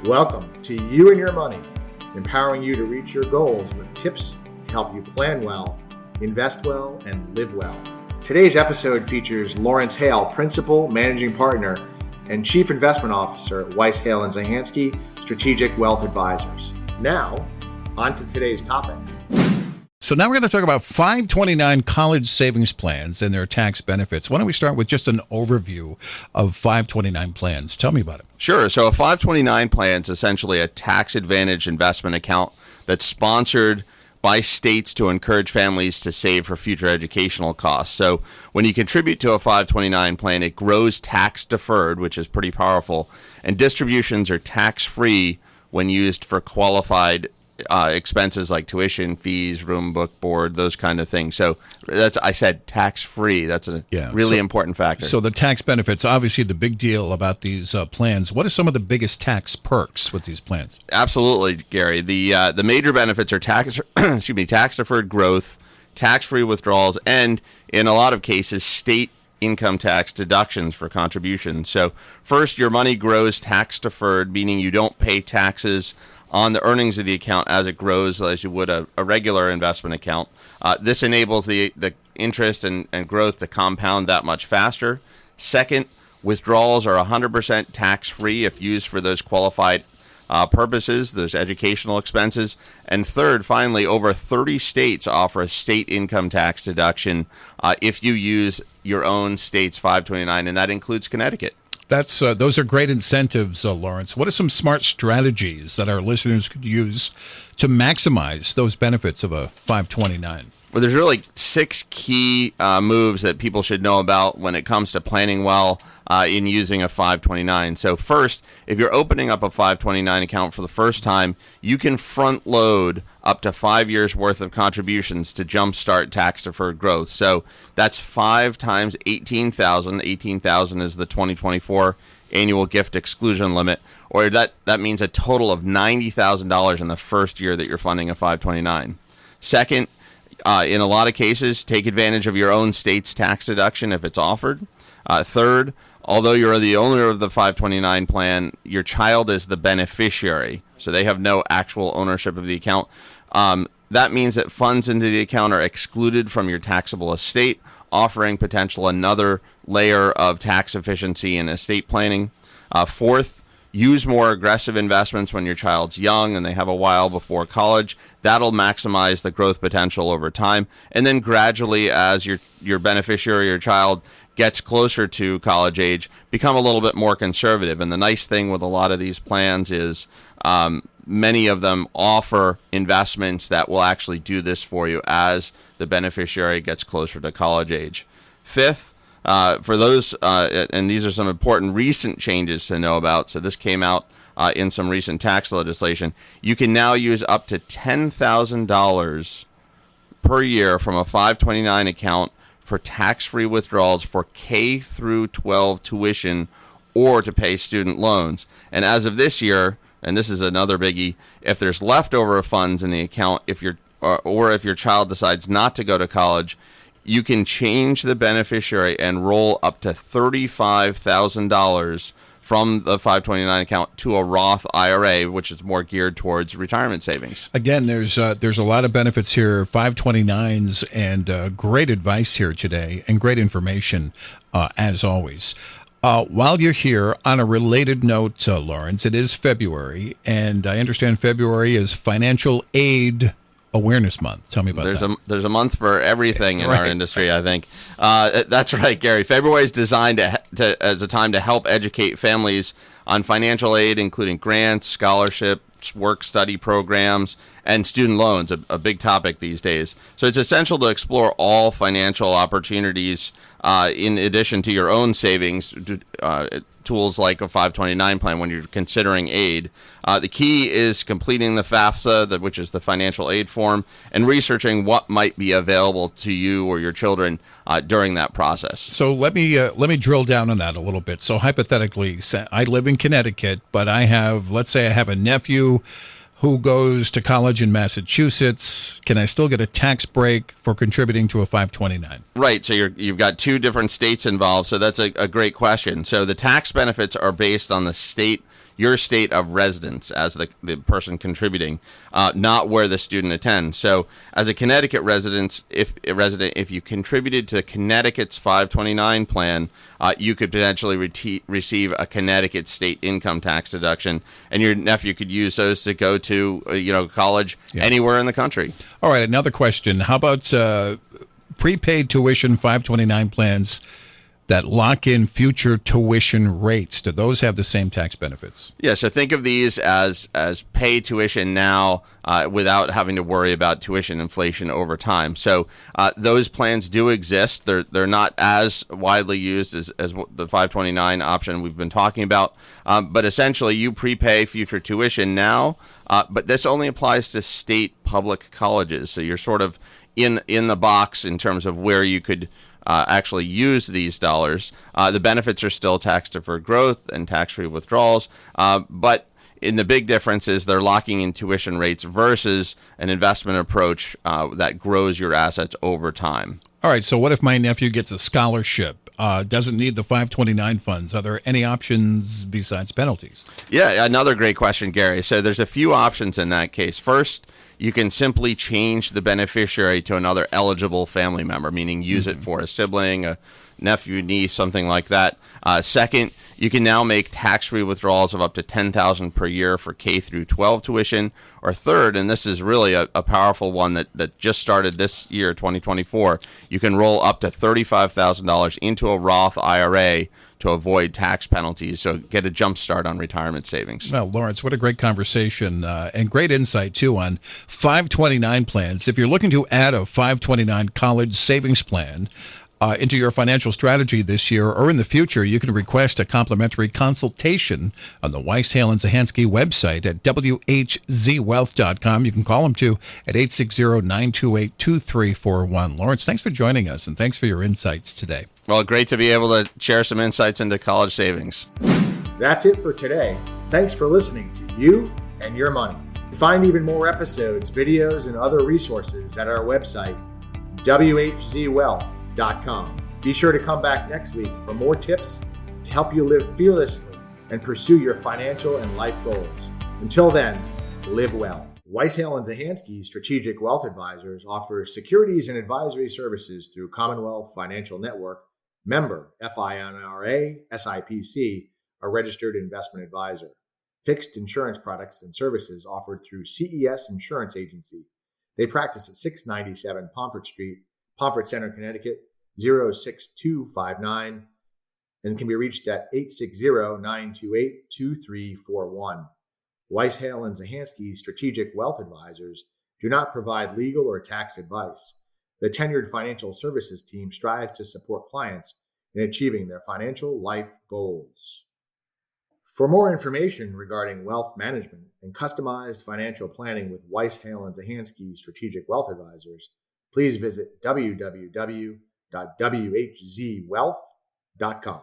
Welcome to You and Your Money, empowering you to reach your goals with tips to help you plan well, invest well, and live well. Today's episode features Lawrence Hale, Principal Managing Partner and Chief Investment Officer at Weiss Hale & Zahansky Strategic Wealth Advisors. Now, on to today's topic. So now we're going to talk about 529 college savings plans and their tax benefits. Why don't we start with just an overview of 529 plans? Tell me about it. Sure. So a 529 plan is essentially a tax advantage investment account that's sponsored by states to encourage families to save for future educational costs. So when you contribute to a 529 plan, it grows tax deferred, which is pretty powerful, and distributions are tax free when used for qualified expenses like tuition, fees, room, book, board, those kind of things. So I said tax-free. That's a really important factor. So the tax benefits, obviously the big deal about these plans. What are some of the biggest tax perks with these plans? Absolutely, Gary. The major benefits are tax deferred growth, tax-free withdrawals, and in a lot of cases, state income tax deductions for contributions. So first, your money grows tax deferred, meaning you don't pay taxes on the earnings of the account as it grows, as you would a regular investment account. This enables the interest and growth to compound that much faster. Second, withdrawals are 100% tax-free if used for those qualified purposes, those educational expenses. And third, finally, over 30 states offer a state income tax deduction if you use your own state's 529, and that includes Connecticut. Those are great incentives, Lawrence. What are some smart strategies that our listeners could use to maximize those benefits of a 529? Well, there's really 6 key moves that people should know about when it comes to planning well in using a 529. So first, if you're opening up a 529 account for the first time, you can front load up to 5 years worth of contributions to jumpstart tax deferred growth. So that's 5 times 18,000. 18,000 is the 2024 annual gift exclusion limit, or that means a total of $90,000 in the first year that you're funding a 529. Second, in a lot of cases, take advantage of your own state's tax deduction if it's offered. Third, although you're the owner of the 529 plan, your child is the beneficiary, so they have no actual ownership of the account. That means that funds into the account are excluded from your taxable estate, offering potential another layer of tax efficiency in estate planning. Fourth, use more aggressive investments when your child's young and they have a while before college. That'll maximize the growth potential over time. And then gradually, as your beneficiary, your child, gets closer to college age, become a little bit more conservative. And the nice thing with a lot of these plans is many of them offer investments that will actually do this for you as the beneficiary gets closer to college age. Fifth, for those, and these are some important recent changes to know about, so this came out in some recent tax legislation, you can now use up to $10,000 per year from a 529 account for tax-free withdrawals for K through 12 tuition or to pay student loans. And as of this year, and this is another biggie, if there's leftover funds in the account, if your child decides not to go to college, you can change the beneficiary and roll up to $35,000 from the 529 account to a Roth IRA, which is more geared towards retirement savings. Again, there's a lot of benefits here, 529s, and great advice here today and great information, as always. While you're here, on a related note, Lawrence, it is February, and I understand February is Financial Aid Awareness Month. Tell me about that. There's a month for everything in our industry, I think. That's right, Gary. February is designed as a time to help educate families on financial aid, including grants, scholarships, work-study programs, and student loans, a big topic these days. So it's essential to explore all financial opportunities in addition to your own savings tools like a 529 plan when you're considering aid. The key is completing the FAFSA, which is the financial aid form, and researching what might be available to you or your children during that process. So let me drill down on that a little bit. So hypothetically, I live in Connecticut, but let's say I have a nephew who goes to college in Massachusetts. Can I still get a tax break for contributing to a 529? Right. So you've got two different states involved. So that's a great question. So the tax benefits are based on the state your state of residence as the person contributing, not where the student attends. So as a Connecticut resident, if you contributed to Connecticut's 529 plan, you could potentially receive a Connecticut state income tax deduction, and your nephew could use those to go to college anywhere in the country. All right, another question. How about prepaid tuition 529 plans that lock in future tuition rates? Do those have the same tax benefits? Yeah, so think of these as pay tuition now without having to worry about tuition inflation over time. So those plans do exist. They're not as widely used as the 529 option we've been talking about. But essentially, you prepay future tuition now, but this only applies to state public colleges. So you're sort of in the box in terms of where you could actually use these dollars. The benefits are still tax-deferred growth and tax-free withdrawals, but the big difference is they're locking in tuition rates versus an investment approach that grows your assets over time. All right, so what if my nephew gets a scholarship, doesn't need the 529 funds? Are there any options besides penalties? Yeah, another great question, Gary. So there's a few options in that case. First, you can simply change the beneficiary to another eligible family member, meaning use it for a sibling, a nephew, niece, something like that. Second, you can now make tax-free withdrawals of up to $10,000 per year for K through 12 tuition. Or third, and this is really a powerful one that just started this year, 2024, you can roll up to $35,000 into a Roth IRA to avoid tax penalties, so get a jump start on retirement savings. Well, Lawrence, what a great conversation and great insight, too, on 529 plans. If you're looking to add a 529 college savings plan into your financial strategy this year or in the future, you can request a complimentary consultation on the Weiss, Hale & Zahansky website at whzwealth.com. You can call them, too, at 860-928-2341. Lawrence, thanks for joining us, and thanks for your insights today. Well, great to be able to share some insights into college savings. That's it for today. Thanks for listening to You and Your Money. Find even more episodes, videos, and other resources at our website, whzwealth.com. Be sure to come back next week for more tips to help you live fearlessly and pursue your financial and life goals. Until then, live well. Weiss, Hale & Zahansky Strategic Wealth Advisors offers securities and advisory services through Commonwealth Financial Network, member FINRA, SIPC, a registered investment advisor. Fixed insurance products and services offered through CES Insurance Agency. They practice at 697 Pomfret Street, Pomfret Center, Connecticut, 06259, and can be reached at 860-928-2341. Weiss, Hale & Zahansky Strategic Wealth Advisors do not provide legal or tax advice. The tenured financial services team strives to support clients in achieving their financial life goals. For more information regarding wealth management and customized financial planning with Weiss, Hale & Zahansky Strategic Wealth Advisors, please visit www.whzwealth.com.